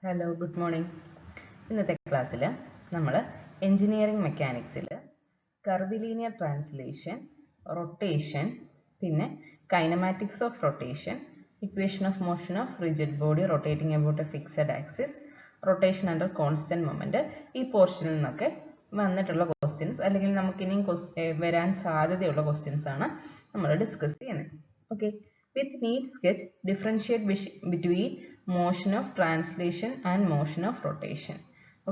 Hello good morning. ഇന്നത്തെ ക്ലാസ്സിൽ നമ്മൾ എഞ്ചിനീയറിംഗ് മെക്കാനിക്സിൽ കർവിലീനിയർ ട്രാൻസ്ലേഷൻ, റൊട്ടേഷൻ, പിന്നെ kinematics of rotation, equation of motion of rigid body rotating about A fixed axis, rotation under constant moment, ഈ പോർഷനിൽ നിന്നൊക്കെ വന്നിട്ടുള്ള ക്വസ്റ്റ്യൻസ് അല്ലെങ്കിൽ നമുക്കിനിയും വരാൻ സാധ്യതയുള്ള ക്വസ്റ്റ്യൻസ് ആണ് നമ്മൾ ഡിസ്കസ് ചെയ്യുന്നത്. Okay, with neat sketch differentiate between motion of translation and motion of rotation.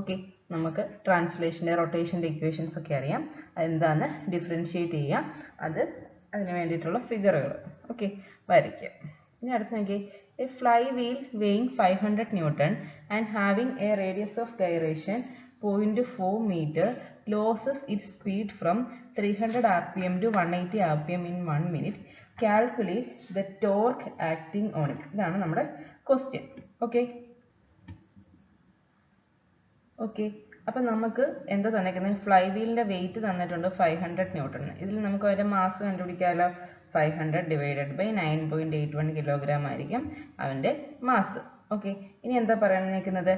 Okay, നമുക്ക് ട്രാൻസ്ലേഷൻ്റെ റൊട്ടേഷൻ്റെ ഇക്വേഷൻസ് ഒക്കെ അറിയാം. അതെന്താന്ന് ഡിഫറൻഷിയേറ്റ് ചെയ്യാം, അതിന് വേണ്ടിയിട്ടുള്ള ഫിഗറുകൾ ഓക്കെ വരയ്ക്കുക. ഇനി അടുത്ത് നോക്കി, A fly wheel weighing 500 newton and having A radius of gyration 0.4 meter loses its speed from 300 rpm to 180 rpm in 1 minute. Calculate the torque acting on it. ഇതാണ് നമ്മുടെ ക്വസ്റ്റ്യൻ. ഓക്കെ, അപ്പം നമുക്ക് എന്താ തന്നിരിക്കുന്നത്? ഫ്ലൈ വീലിൻ്റെ വെയിറ്റ് തന്നിട്ടുണ്ട് 500 newton. ഇതിൽ നമുക്ക് അതിൻ്റെ മാസ് കണ്ടുപിടിക്കാമല്ലോ. 500 ഡിവൈഡഡ് ബൈ 9.81 കിലോഗ്രാം ആയിരിക്കും അവൻ്റെ മാസ്. ഓക്കെ, ഇനി എന്താ പറയാനിരിക്കുന്നത്?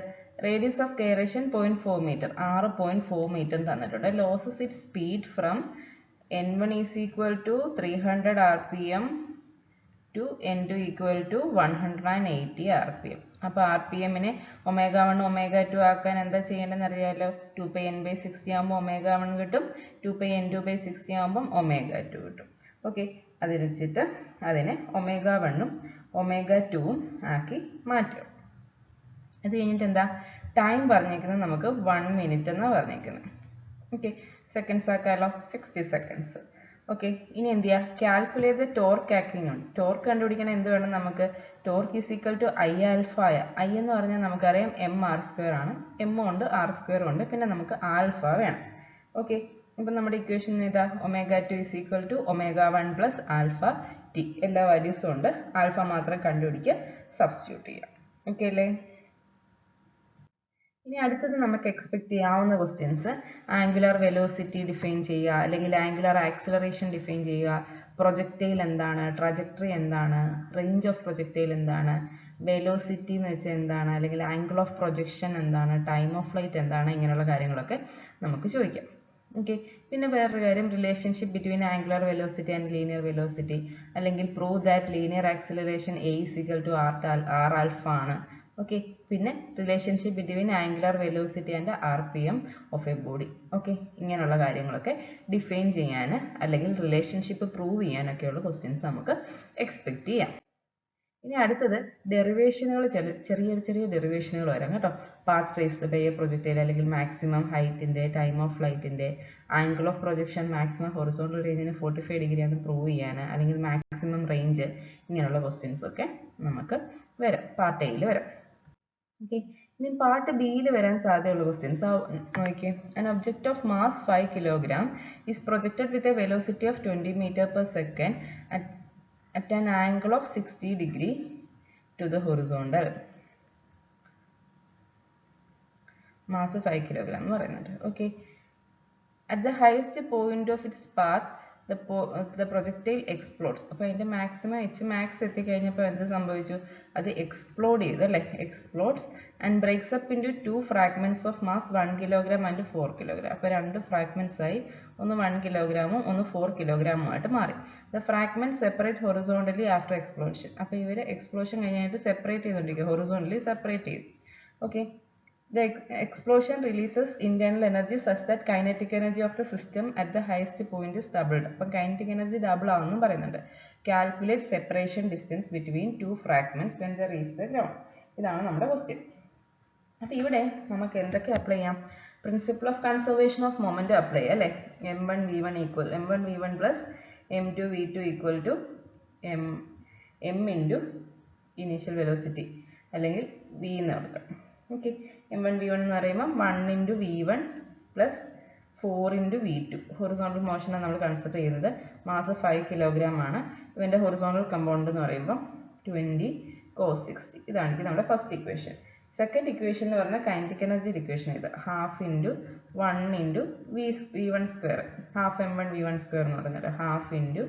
Radius of gyration 0.4 metre, 6.4 metre തന്നിട്ടുണ്ട്. Loses it speed from n1 is equal to 300 rpm to n2 equal to 180 rpm. അപ്പോൾ rpmനെ ω1 ω2 ആക്കാൻ എന്താ ചെയ്യേണ്ടതെന്ന് അറിയാമല്ലോ. 2πn/60 ആകുമ്പോൾ ω1 കിട്ടും, 2πn2/60 ആകുമ്പം ω2 കിട്ടും. ഓക്കെ, അത് വെച്ചിട്ട് അതിനെ ω1ഉം ω2ഉം ആക്കി മാറ്റും. അത് കഴിഞ്ഞിട്ട് എന്താ ടൈം പറഞ്ഞേക്കുന്നത്? നമുക്ക് 1 മിനിറ്റ് എന്നാണ് പറഞ്ഞേക്കുന്നത്. ഓക്കെ, സെക്കൻഡ്സ് ആക്കാമല്ലോ, 60 സെക്കൻഡ്സ്. ഓക്കെ, ഇനി എന്ത് ചെയ്യുക? Calculate the torque acting on. Torque കണ്ടുപിടിക്കണം. എന്ത് വേണം നമുക്ക്? Torque is equal to I ആൽഫയ. ഐ എന്ന് പറഞ്ഞാൽ നമുക്കറിയാം mr² ആണ്. m ഉണ്ട്, r² ഉണ്ട്, പിന്നെ നമുക്ക് ആൽഫ വേണം. ഓക്കെ, ഇപ്പം നമ്മുടെ ഇക്വേഷൻ ഇതാ, ω2 is equal to ω1 plus alpha t. എല്ലാ വാല്യൂസും ഉണ്ട്, ആൽഫ മാത്രം കണ്ടുപിടിക്കുക, സബ്സ്റ്റിറ്റ്യൂട്ട് ചെയ്യുക. ഓക്കെ അല്ലേ? ഇനി അടുത്തത് നമുക്ക് എക്സ്പെക്ട് ചെയ്യാവുന്ന ക്വസ്റ്റ്യൻസ്, ആംഗുലർ വെലോസിറ്റി ഡിഫൈൻ ചെയ്യുക, അല്ലെങ്കിൽ ആംഗുലർ ആക്സിലറേഷൻ ഡിഫൈൻ ചെയ്യുക, പ്രൊജക്റ്റൈൽ എന്താണ്, ട്രജക്ടറി എന്താണ്, റേഞ്ച് ഓഫ് പ്രൊജക്റ്റൈൽ എന്താണ്, വെലോസിറ്റി എന്ന് വെച്ചാൽ എന്താണ്, അല്ലെങ്കിൽ ആംഗിൾ ഓഫ് പ്രൊജക്ഷൻ എന്താണ്, ടൈം ഓഫ് ഫ്ലൈറ്റ് എന്താണ്, ഇങ്ങനെയുള്ള കാര്യങ്ങളൊക്കെ നമുക്ക് ചോദിക്കാം. ഓക്കെ, പിന്നെ വേറൊരു കാര്യം, relationship between angular velocity and linear velocity, അല്ലെങ്കിൽ prove that linear acceleration a is equal to r alpha ആണ്. ഓക്കെ, പിന്നെ relationship between angular velocity and RPM of a body. Okay, ഇങ്ങനെയുള്ള കാര്യങ്ങളൊക്കെ ഡിഫൈൻ ചെയ്യാൻ അല്ലെങ്കിൽ റിലേഷൻഷിപ്പ് പ്രൂവ് ചെയ്യാനൊക്കെയുള്ള questions നമുക്ക് expect ചെയ്യാം. ഇനി അടുത്തത് ഡെറിവേഷനുകൾ, ചെറിയ ചെറിയ ഡെറിവേഷനുകൾ വരാം കേട്ടോ. Path traced by a projectile, അല്ലെങ്കിൽ മാക്സിമം ഹൈറ്റിൻ്റെ, ടൈം ഓഫ് ഫ്ലൈറ്റിൻ്റെ, angle of projection maximum horizontal റേഞ്ചിന് 45 ഡിഗ്രി ആണ് പ്രൂവ് ചെയ്യാൻ, അല്ലെങ്കിൽ മാക്സിമം റേഞ്ച്, ഇങ്ങനെയുള്ള ക്വസ്റ്റ്യൻസ് ഒക്കെ നമുക്ക് വരാം, പാർട്ട് എയിൽ വരാം. ഓക്കെ, ഇനി പാർട്ട് ബിയിൽ വരാൻ സാധ്യതയുള്ള ക്വസ്റ്റ്യൻസ് നോക്കിയേ. An object of mass 5 kilogram is projected with a velocity of 20 metre per second at an angle of 60 degree to the horizontal. Mass 5 kilogram എന്ന് പറയുന്നുണ്ട്. Okay, at the highest point of its path the projectile explodes. അപ്പോൾ അതിൻ്റെ maximum Hmax എത്തിക്കഴിഞ്ഞപ്പോൾ എന്ത് സംഭവിച്ചു? അത് explode ചെയ്തു അല്ലേ, explodes and breaks up into 2 fragments of mass 1 kilogram and 4 kilogram. അപ്പോൾ 2 fragments ആയി, ഒന്ന് 1 കിലോഗ്രാമും ഒന്ന് 4 കിലോഗ്രാമും ആയിട്ട് മാറി. The fragment separate horizontally after explosion. അപ്പോൾ ഇവർ എക്സ്പ്ലോഷൻ കഴിഞ്ഞായിട്ട് സെപ്പറേറ്റ് ചെയ്തുകൊണ്ടിരിക്കുക, ഹൊറിസോണ്ടലി സെപ്പറേറ്റ് ചെയ്തു. Okay, the explosion releases internal energy such that kinetic energy of the system at the highest point is doubled. അപ്പോൾ kinetic energy double ആണെന്നും പറയുന്നുണ്ട്. Calculate separation distance between 2 fragments when they reach the ground. ഇതാണ് നമ്മുടെ question. അപ്പോൾ ഇവിടെ നമുക്ക് എന്തൊക്കെ apply ചെയ്യാം? Principle of conservation of momentum apply ചെയ്യാം അല്ലേ. m1v1 plus m2v2 equal to m into initial velocity, അല്ലെങ്കിൽ v എന്ന് കൊടുക്കാം. ഓക്കെ, m1v1 എന്ന് പറയുമ്പോൾ 1 into v1 plus 4 into v2. Horizontal മോഷനാണ് നമ്മൾ കൺസിഡർ ചെയ്യുന്നത്. മാസ് 5 കിലോഗ്രാം ആണ്. ഇവൻ്റെ ഹൊറിസോണ്ടൽ കമ്പൗണ്ട് എന്ന് പറയുമ്പോൾ 20 cos 60. ഇതാണ് നമ്മുടെ ഫസ്റ്റ് ഇക്വേഷൻ. സെക്കൻഡ് ഇക്വേഷൻ എന്ന് പറഞ്ഞാൽ കൈനറ്റിക് എനർജി ഇക്വേഷൻ. ഇത് half into 1 into v1 square, half m1v1 square എന്ന് പറയുന്നത് half into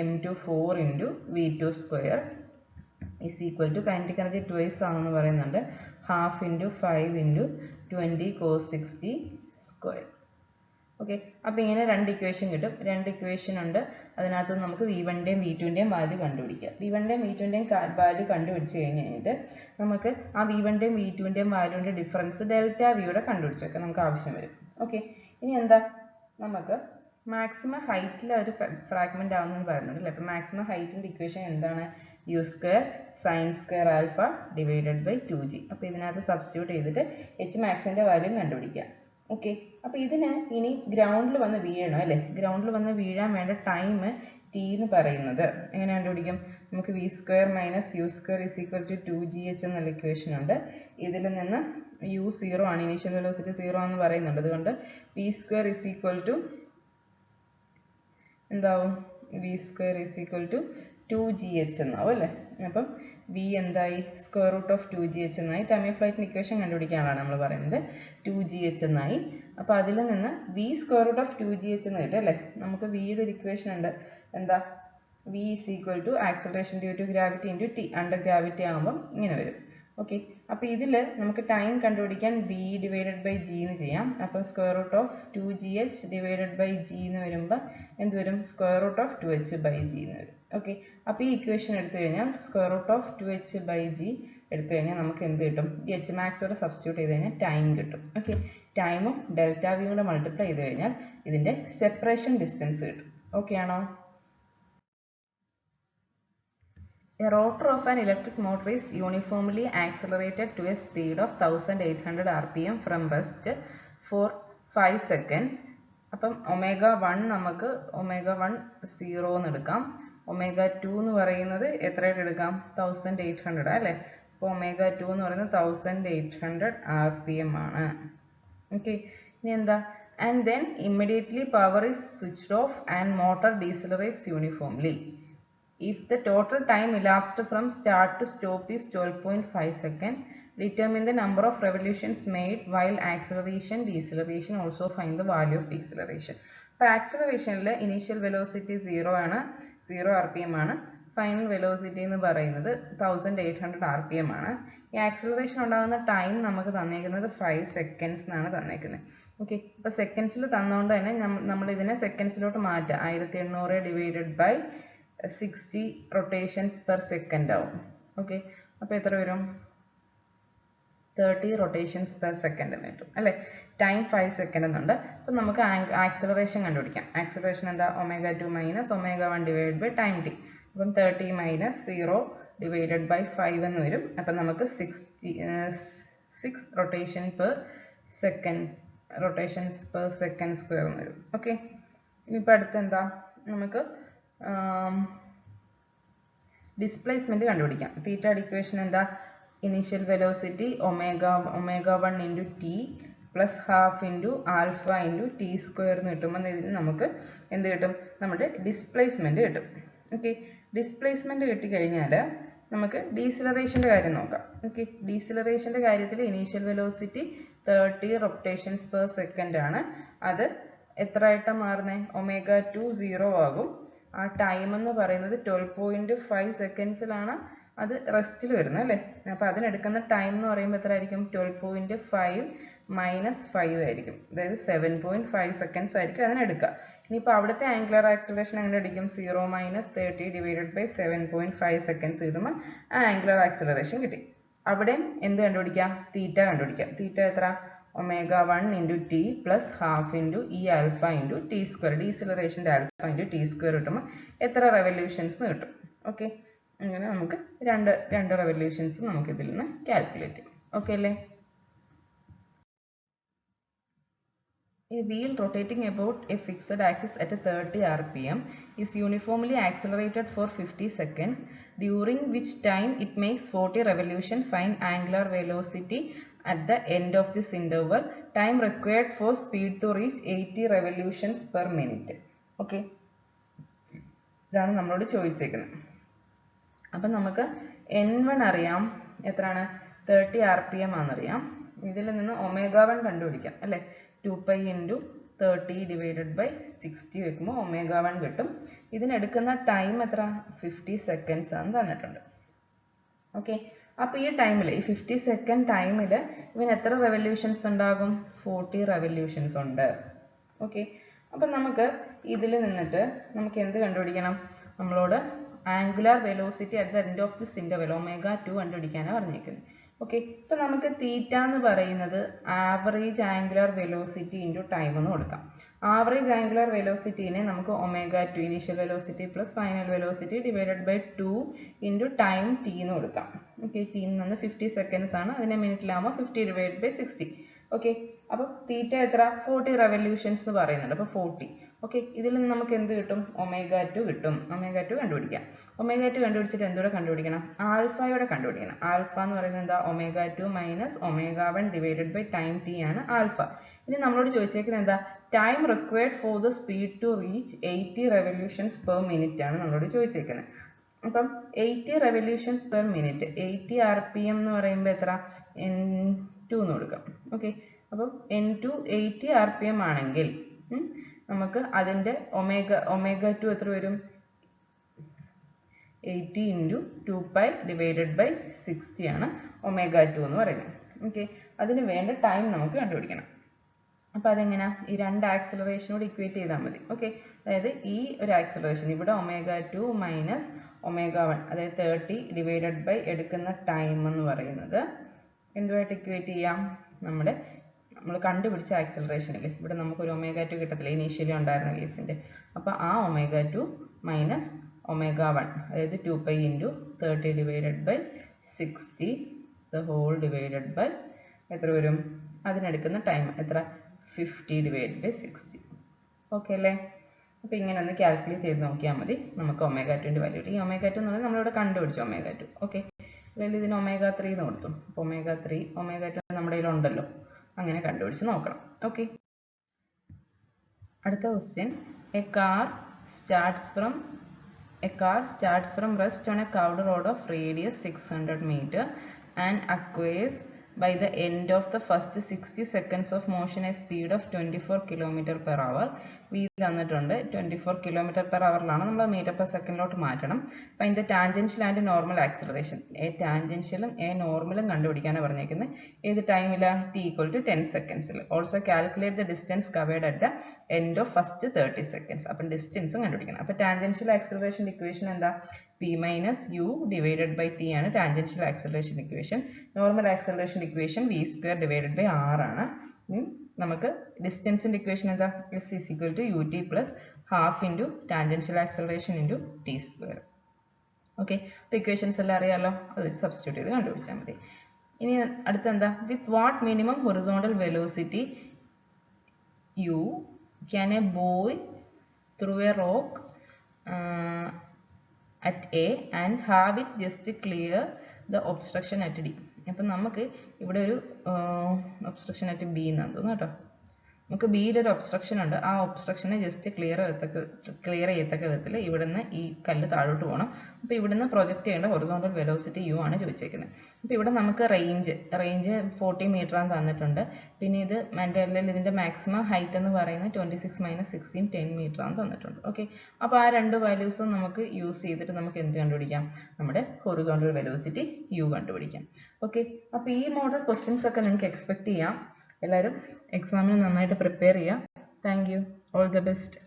m2 4 into v2 square is equal to kinetic energy twice ആണെന്ന് പറയുന്നുണ്ട്. half into 5 into 20 cos 60 square. Okay, അപ്പോൾ ഇങ്ങനെ രണ്ട് ഇക്വേഷൻ കിട്ടും. രണ്ട് ഇക്വേഷൻ ഉണ്ട്, അതിനകത്ത് നമുക്ക് V1ൻ്റെയും V2ൻ്റെയും വാല്യൂ കണ്ടുപിടിക്കാം. V1ൻ്റെയും V2ൻ്റെയും വാല്യൂ കണ്ടുപിടിച്ച് കഴിഞ്ഞിട്ട് നമുക്ക് ആ V1ൻ്റെയും V2ൻ്റെയും വാല്യൂൻ്റെ ഡിഫറൻസ് ഡെൽറ്റ വിയുടെ കണ്ടുപിടിച്ച് വെക്കാം, നമുക്ക് ആവശ്യം വരും. ഓക്കെ, ഇനി എന്താ, നമുക്ക് മാക്സിമം ഹൈറ്റിൽ ഒരു ഫ്രാഗ്മെന്റ് ആവുമെന്ന് പറയുന്നുണ്ടല്ലേ. അപ്പോൾ മാക്സിമം ഹൈറ്റിൻ്റെ ഇക്വേഷൻ എന്താണ്? U square sine square alpha divided by 2g. അപ്പോൾ ഇതിനകത്ത് സബ്സ്റ്റിറ്റ്യൂട്ട് ചെയ്തിട്ട് എച്ച് മാക്സിൻ്റെ വാല്യൂ കണ്ടുപിടിക്കുക. ഓക്കെ, അപ്പോൾ ഇതിന് ഇനി ഗ്രൗണ്ടിൽ വന്ന് വീഴണം അല്ലേ. ഗ്രൗണ്ടിൽ വന്ന് വീഴാൻ വേണ്ട ടൈം ടി എന്ന് പറയുന്നത് എങ്ങനെ കണ്ടുപിടിക്കും? നമുക്ക് v square minus u square is equal to 2gh എന്നുള്ള ഇക്വേഷൻ ഉണ്ട്. ഇതിൽ നിന്ന് യു 0 ആണ്, ഇനീഷ്യൽ വെലോസിറ്റി 0 ആണെന്ന് പറയുന്നുണ്ട്. അതുകൊണ്ട് v square is equal to എന്താവും? V square is equal to 2gh എന്നാവും അല്ലേ. അപ്പം വി എന്തായി? സ്ക്വയർ റൂട്ട് ഓഫ് 2gh എന്നായി. ടൈം ഓഫ് ഫ്ലൈറ്റിന് ഇക്വേഷൻ കണ്ടുപിടിക്കാനാണ് നമ്മൾ പറയുന്നത്. 2gh എന്നായി. അപ്പോൾ അതിൽ നിന്ന് V square root of 2gh എന്ന് കിട്ടും അല്ലേ. നമുക്ക് വിയുടെ ഒരു ഇക്വേഷൻ ഉണ്ട്, എന്താ? V is equal to acceleration due to gravity into T. Under gravity ആകുമ്പം ഇങ്ങനെ വരും. ഓക്കെ, അപ്പോൾ ഇതിൽ നമുക്ക് ടൈം കണ്ടുപിടിക്കാൻ വി ഡിവൈഡഡ് ബൈ ജി എന്ന് ചെയ്യാം. അപ്പോൾ square root of 2gh divided by G എന്ന് വരുമ്പോൾ എന്ത് വരും? Square root of 2h by G എന്ന് വരും. ഓക്കെ, അപ്പോൾ ഈ ഇക്വേഷൻ എടുത്തു കഴിഞ്ഞാൽ square root of 2h by G എടുത്തു കഴിഞ്ഞാൽ നമുക്ക് എന്ത് കിട്ടും? ഈ എച്ച് മാക്സോടെ സബ്സ്റ്റിറ്റ്യൂട്ട് ചെയ്ത് കഴിഞ്ഞാൽ ടൈം കിട്ടും. ഓക്കെ, ടൈമും ഡെൽറ്റ വിയും കൂടെ മൾട്ടിപ്ലൈ ചെയ്ത് കഴിഞ്ഞാൽ ഇതിൻ്റെ സെപ്പറേഷൻ ഡിസ്റ്റൻസ് കിട്ടും. ഓക്കെ ആണോ? A rotor of an electric motor is uniformly accelerated to a speed of 1800 rpm from rest for 5 seconds. അപ്പം ω1 നമുക്ക് ω1 0 എന്ന് എടുക്കാം. ω2 എന്ന് പറയുന്നത് എത്രയായിട്ട് എടുക്കാം? 1800 അല്ലേ. അപ്പോൾ ω2 എന്ന് പറയുന്നത് 1800 rpm ആണ്. ഓക്കെ, ഇനി എന്താ? And then immediately power is switched off and motor decelerates uniformly. If the total time elapsed from start to stop is 12.5 seconds, determine the number of revolutions made while acceleration, deceleration. Also find the value of deceleration. അപ്പോൾ ആക്സലറേഷനിൽ initial velocity 0 ആണ്, 0 rpm ആണ്. Final velocity എന്ന് പറയുന്നത് 1800 rpm ആണ്. ഈ acceleration ഉണ്ടാകുന്ന time നമുക്ക് തന്നേക്കുന്നത് 5 seconds എന്നാണ് തന്നേക്കുന്നത്. ഓക്കെ, അപ്പോൾ സെക്കൻഡ്സിൽ തന്നുകൊണ്ട് തന്നെ നമ്മൾ ഇതിനെ സെക്കൻഡ്സിലോട്ട് മാറ്റുക. 1800 divided by 60 rotations per second ആവും. ഓക്കെ, അപ്പോൾ എത്ര വരും? 30 റൊട്ടേഷൻസ് പെർ സെക്കൻഡ് എന്ന് കിട്ടും അല്ലേ. ടൈം 5 സെക്കൻഡ് എന്നുണ്ട്. അപ്പോൾ നമുക്ക് ആക്സലറേഷൻ കണ്ടുപിടിക്കാം. ആക്സലറേഷൻ എന്താ? ω2 minus ω1 divide by time t. അപ്പം 30 മൈനസ് 0 ഡിവൈഡഡ് ബൈ 5 എന്ന് വരും. അപ്പം നമുക്ക് 6 റൊട്ടേഷൻസ് പെർ സെക്കൻഡ് സ്ക്വയർ എന്ന് വരും. ഓക്കെ, ഇനിയിപ്പോൾ അടുത്ത് എന്താ? നമുക്ക് ഡിസ്പ്ലേസ്മെന്റ് കണ്ടുപിടിക്കാം. തീറ്റയുടെ ഇക്വേഷൻ എന്താ? Initial velocity ω1 into t plus half into alpha into t square എന്ന് കിട്ടുമ്പോൾ ഇതിന് നമുക്ക് എന്ത് കിട്ടും? നമ്മുടെ ഡിസ്പ്ലേസ്മെന്റ് കിട്ടും. ഓക്കെ, ഡിസ്പ്ലേസ്മെന്റ് കിട്ടിക്കഴിഞ്ഞാൽ നമുക്ക് ഡീസിലറേഷൻ്റെ കാര്യം നോക്കാം. ഓക്കെ, ഡീസിലറേഷൻ്റെ കാര്യത്തിൽ initial velocity 30 rotations per second ആണ്. അത് എത്ര ആയിട്ടാണ് മാറുന്നത്? ω2 0 ആകും. ആ ടൈം എന്ന് പറയുന്നത് 12.5 സെക്കൻഡ്സിലാണ് അത് റെസ്റ്റിൽ വരുന്നത് അല്ലേ. അപ്പോൾ അതിനെടുക്കുന്ന ടൈം എന്ന് പറയുമ്പോൾ എത്ര ആയിരിക്കും? 12.5 മൈനസ് 5 ആയിരിക്കും. അതായത് 7.5 സെക്കൻഡ്സ് ആയിരിക്കും അതിനെടുക്കുക. ഇനിയിപ്പോൾ അവിടുത്തെ ആംഗുലർ ആക്സലറേഷൻ എങ്ങനെ അടിക്കും? 0 മൈനസ് 30 ഡിവൈഡഡ് ബൈ 7.5 സെക്കൻഡ്സ് കിട്ടുമ്പോൾ ആ ആംഗുലർ ആക്സലറേഷൻ കിട്ടി. അവിടെയും എന്ത് കണ്ടുപിടിക്കാം? തീറ്റ കണ്ടുപിടിക്കാം. തീറ്റ എത്ര? ω1 into t plus half into ഇ ആൽഫ ഇൻറ്റു ടി സ്ക്വയർ. ഡീസിലറേഷൻ്റെ ആൽഫ ഇൻറ്റു ടി സ്ക്വയർ കിട്ടുമ്പോൾ എത്ര റെവല്യൂഷൻസ് കിട്ടും? ഓക്കെ, അങ്ങനെ നമുക്ക് രണ്ട് റെവല്യൂഷൻസ് നമുക്ക് ഇതിൽ നിന്ന് കാൽക്കുലേറ്റ് ചെയ്യാം. ഓക്കെ അല്ലേ? A wheel rotating about a fixed axis at 30 rpm is uniformly accelerated for 50 seconds, during which time it makes 40 revolutions. Find angular velocity at the end of this interval. Time required for speed to reach 80 revolutions per minute. Okay, ഇതാണ് നമ്മളോട് ചോദിച്ചേക്കുന്നത്. അപ്പം നമുക്ക് n1 അറിയാം, എത്രയാണ്? 30 rpm ആണെന്നറിയാം. ഇതിൽ നിന്ന് ω1 കണ്ടുപിടിക്കാം അല്ലേ. 2π ഇൻറ്റു 30 ഡിവൈഡഡ് ബൈ 60 വെക്കുമ്പോൾ ω1 കിട്ടും. ഇതിനെടുക്കുന്ന ടൈം എത്ര? 50 സെക്കൻഡ്സ് ആണ് തന്നിട്ടുണ്ട്. ഓക്കെ, അപ്പോൾ ഈ ടൈമിൽ ഈ 50 സെക്കൻഡ് ടൈമിൽ ഇവന് എത്ര റെവല്യൂഷൻസ് ഉണ്ടാകും? 40 റെവല്യൂഷൻസ് ഉണ്ട്. ഓക്കെ, അപ്പം നമുക്ക് ഇതിൽ നിന്നിട്ട് നമുക്ക് എന്ത് കണ്ടുപിടിക്കണം? നമ്മളോട് angular velocity at the end of this interval ω2 കണ്ടുപിടിക്കാനാണ് പറഞ്ഞേക്കുന്നത്. ഓക്കെ, ഇപ്പം നമുക്ക് തീറ്റ എന്ന് പറയുന്നത് average angular velocity into time എന്ന് കൊടുക്കാം. ആവറേജ് ആംഗുലാർ വെലോസിറ്റിനെ നമുക്ക് ω2 initial velocity plus final velocity divided by 2 into time t എന്ന് കൊടുക്കാം. ഓക്കെ, ടി എന്ന് പറഞ്ഞാൽ 50 സെക്കൻഡ്സ് ആണ്, അതിനെ മിനിറ്റിലാകുമ്പോൾ 50 ഡിവൈഡ് ബൈ 60. ഓക്കെ, അപ്പോൾ തീറ്റ എത്ര? 40 റെവല്യൂഷൻസ് എന്ന് പറയുന്നുണ്ട്. അപ്പോൾ 40. ഓക്കെ, ഇതിൽ നിന്ന് നമുക്ക് എന്ത് കിട്ടും? ω2 കിട്ടും. ω2 കണ്ടുപിടിക്കാം. ω2 കണ്ടുപിടിച്ചിട്ട് എന്തോടെ കണ്ടുപിടിക്കണം? ആൽഫയോടെ കണ്ടുപിടിക്കണം. ആൽഫ എന്ന് പറയുന്നത് എന്താ? ω2 minus ω1 divided by time t ആണ് ആൽഫ. ഇനി നമ്മളോട് ചോദിച്ചേക്കുന്നത് എന്താ? Time required for the speed to reach 80 revolutions per minute ആണ് നമ്മളോട് ചോദിച്ചേക്കുന്നത്. അപ്പം 80 റെവല്യൂഷൻസ് പെർ മിനിറ്റ്, 80 RPM എന്ന് പറയുമ്പോൾ എത്ര? N2 എന്ന് കൊടുക്കാം. ഓക്കെ, അപ്പം N2 80 RPM ആണെങ്കിൽ നമുക്ക് അതിൻ്റെ ω2 എത്ര വരും? 80 ഇൻറ്റു 2π ഡിവൈഡഡ് ബൈ 60 ആണ് ω2 എന്ന് പറയുന്നത്. ഓക്കെ, അതിന് വേണ്ട ടൈം നമുക്ക് കണ്ടുപിടിക്കണം. അപ്പോൾ അതെങ്ങനെ? ഈ രണ്ട് ആക്സിലറേഷനോട് ഇക്വേറ്റ് ചെയ്താൽ മതി. ഓക്കെ, അതായത് ഈ ഒരു ആക്സിലറേഷൻ ഇവിടെ ω2 മൈനസ് ω1, അതായത് 30 ഡിവൈഡഡ് ബൈ എടുക്കുന്ന ടൈം എന്ന് പറയുന്നത് എന്തുമായിട്ട് ഇക്വേറ്റ് ചെയ്യാം? നമ്മൾ കണ്ടുപിടിച്ച ആക്സിലറേഷനിൽ ഇവിടെ നമുക്കൊരു ω2 കിട്ടത്തില്ല ഇനീഷ്യലി ഉണ്ടായിരുന്ന കേസിൻ്റെ. അപ്പോൾ ആ ω2 മൈനസ് ω1, അതായത് 2π into 30 divided by 60 the whole divided by എത്ര വരും? അതിനെടുക്കുന്ന ടൈം എത്ര? 50 ഡിവൈഡ് ബൈ 60. ഓക്കെ അല്ലേ? അപ്പോൾ ഇങ്ങനെ ഒന്ന് കാൽക്കുലേറ്റ് ചെയ്ത് നോക്കിയാൽ മതി. നമുക്ക് ω2ൻ്റെ വാല്യൂ കിട്ടും. ഈ ω2 എന്ന് പറഞ്ഞാൽ നമ്മളിവിടെ കണ്ടുപിടിച്ചു ω2. ഓക്കെ, അല്ലെങ്കിൽ ഇതിന് ω3 എന്ന് കൊടുത്തു. അപ്പോൾ ω2 നമ്മുടെ കയ്യിലുണ്ടല്ലോ, അങ്ങനെ കണ്ടുപിടിച്ച് നോക്കണം. ഓക്കെ, അടുത്ത question. A car starts from rest on A curved road of radius 600 meter and acquires by the end of the first 60 seconds of motion a speed of 24 km/h. v തന്നിട്ടുണ്ട് 24 km/h നമ്മൾ metre per സെക്കൻഡിലോട്ട് മാറ്റണം. അപ്പോൾ ഇതിൻ്റെ tangential and normal acceleration, a ടാൻജൻഷ്യലും a നോർമലും കണ്ടുപിടിക്കാനാണ് പറഞ്ഞേക്കുന്നത്. ഏത് ടൈമില? t = 10 സെക്കൻഡ്സിൽ. Also calculate the distance covered at the end of first 30 seconds. അപ്പം ഡിസ്റ്റൻസും കണ്ടുപിടിക്കണം. അപ്പോൾ ടാൻജൻഷ്യൽ ആക്സിലറേഷൻ ഇക്വേഷൻ എന്താ? p minus u divided by t ആണ് tangential acceleration equation. Normal acceleration equation v² divided by r ആണ്. നമുക്ക് ഡിസ്റ്റൻസിൻ്റെ ഇക്വേഷൻ എന്താ? s = ut plus half into tangential acceleration into t². Okay, അപ്പോൾ ഇക്വേഷൻസ് എല്ലാം അറിയാമല്ലോ, അത് സബ്സ്റ്റിറ്റ്യൂട്ട് ചെയ്ത് കണ്ടുപിടിച്ചാൽ മതി. ഇനി അടുത്ത എന്താ? With what minimum horizontal velocity u can a boy throw a rock at A and have it just clear the obstruction at D. അപ്പം നമുക്ക് ഇവിടെ ഒരു ഒബ്സ്ട്രക്ഷൻ അറ്റ് ബി എന്നാണ് തോന്നുന്നു കേട്ടോ. നമുക്ക് ബിയിലൊരു ഒബ്സ്ട്രക്ഷൻ ഉണ്ട്. ആ ഒബ്സ്ട്രക്ഷനെ ജസ്റ്റ് ക്ലിയർ ചെയ്യത്തക്ക വിധത്തിൽ ഇവിടുന്ന് ഈ കല്ല് താഴോട്ട് പോകണം. അപ്പോൾ ഇവിടുന്ന് പ്രൊജക്റ്റ് ചെയ്യേണ്ട ഹൊറിസോണ്ടൽ വെലോസിറ്റി u ആണ് ചോദിച്ചേക്കുന്നത്. അപ്പോൾ ഇവിടെ നമുക്ക് റേഞ്ച് 40 മീറ്റർ ആണ് തന്നിട്ടുണ്ട്. പിന്നെ ഇത് അല്ലെങ്കിൽ ഇതിൻ്റെ മാക്സിമം ഹൈറ്റ് എന്ന് പറയുന്നത് 26 - 16 10 മീറ്റർ ആണ് തന്നിട്ടുണ്ട്. ഓക്കെ, അപ്പോൾ ആ രണ്ട് വാല്യൂസും നമുക്ക് യൂസ് ചെയ്തിട്ട് നമുക്ക് എന്ത് കണ്ടുപിടിക്കാം? നമ്മുടെ ഹൊറിസോണ്ടൽ വെലോസിറ്റി u കണ്ടുപിടിക്കാം. ഓക്കെ, അപ്പോൾ ഈ മോഡൽ ക്വസ്റ്റ്യൻസ് ഒക്കെ നിങ്ങൾക്ക് എക്സ്പെക്ട് ചെയ്യാം. എല്ലാവരും എക്സാമിന് നന്നായിട്ട് പ്രിപ്പയർ ചെയ്യുക. Thank you. All the best.